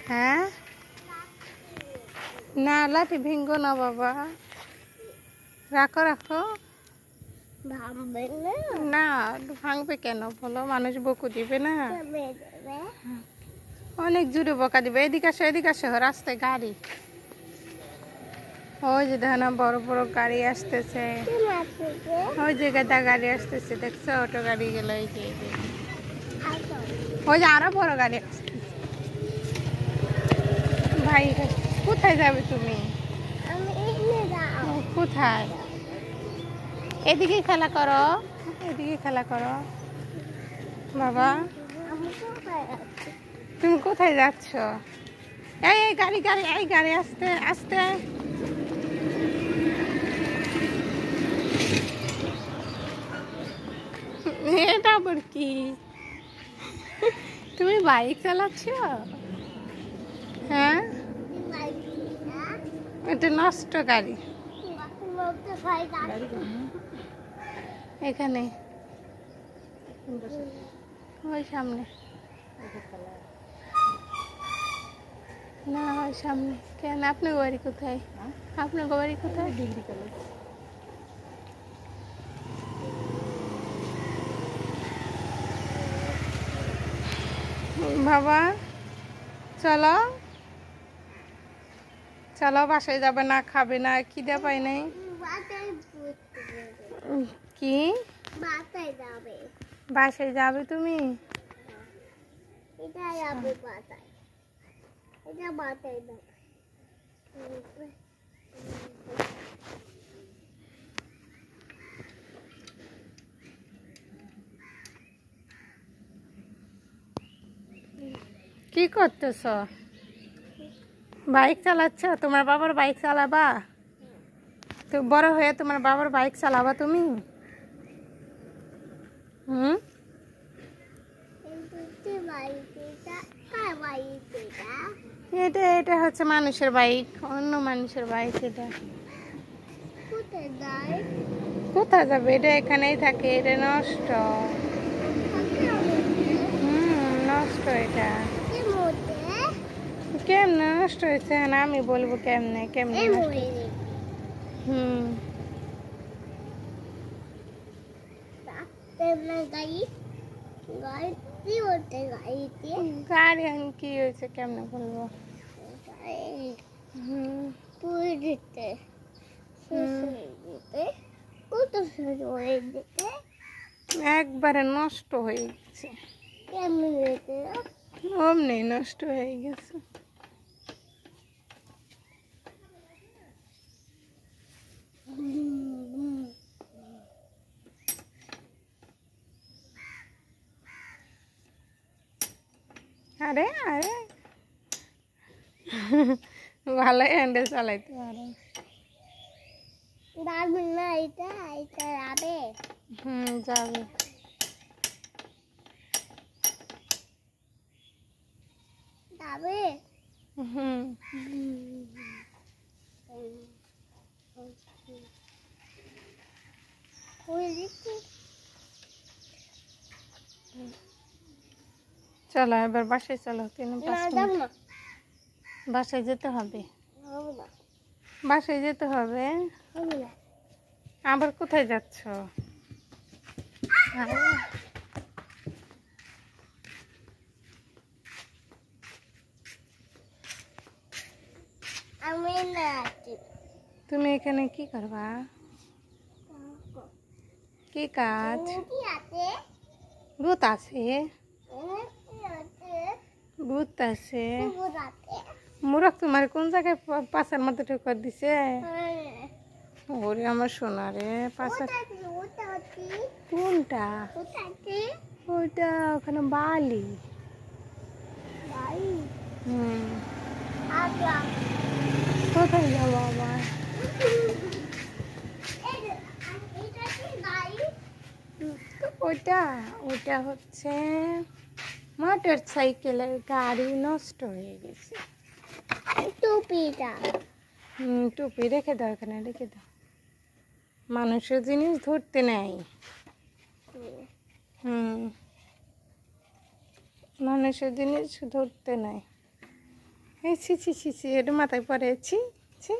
হ্যাঁ না লাঠি ভেঙ্গো না বাবা, রাখো রাখো। না ভাঙবে কেন বলো, মানুষ বকু দিবে না, অনেক জোরে বকা দিবে। এদিকে আসো এদিকে আসো, রাস্তায় গাড়ি, ওই যে দেখো না বড় বড় গাড়ি আসতেছে, ওই যে গাদা গাড়ি আসতেছে দেখছো, অটো গাড়ি গেল, এই যে ওই যে আরো বড় গাড়ি আসতেছে। ভাই কোথায় যাবে তুমি, কোথায়? এদিকে খেলা করো, এদিকে খেলা করো বাবা। তুমি কোথায় যাচ্ছ? এই এই গাড়ি গাড়ি, এই গাড়ি আসতে আসতে। এটা আবার কি, তুমি বাইক চালাচ্ছ? হ্যাঁ এটা নষ্ট গাড়ি এখানে, ওই সামনে না, ওই সামনে। কেন আপনার বাড়ি কোথায়? আপনার বাড়ি কোথায়? Degree college. বাবা চলো চলো, বাসায় যাবে না, খাবে না, খিদে পাই নাই? কি বাসায় যাবে তুমি? কি করতেছ? বাইক চালাচ্ছ? তোমার বাবার বাইক চালাবা? তো বড় হয়ে তোমার বাবার বাইক চালাবা তুমি? হুম, এটা এটা হচ্ছে মানুষের বাইক, অন্য মানুষের বাইক। এটা কোথায় যাবে? এটা এখানেই থাকে, এটা নষ্ট। নষ্ট। এটা কেমনে নষ্ট হয়েছে না আমি বলবো, কেমনে কেমনে গাড়ি আমি কি হয়েছে কেমনে বলবো? একবারে নষ্ট হয়ে গেছে, অমনি নষ্ট হয়ে গেছে। আরে আরে ভালো হ্যান্ডেল চালাইতে পারো। যাবে। চলো এবার বাসায় চলো, 3-5 মিনিট বাসায় যেতে হবে, বাসায় যেতে হবে। আবার কোথায় যাচ্ছ? তুমি এখানে কি করবা? কি কাজ? ভূত আছে, ভূত আছে। মুরখ তোমার কোন জায়গায় পাশার মধ্যে ঠোকর দিছে? ওরে আমার সোনা রে, পাশা কোনটা? ওইটা ওখানে বালি। কোথায় যাবো আবার? ওইটা ওইটা হচ্ছে মোটর সাইকেলের গাড়ি, নষ্ট হয়ে গেছে। টুপি রেখে দাও, এখানে রেখে দাও। মানুষের জিনিস ধরতে নেই। মানুষের জিনিস ধরতে নেই। এই ছি ছি ছি ছি, এটা মাথায় পরে ছি ছি।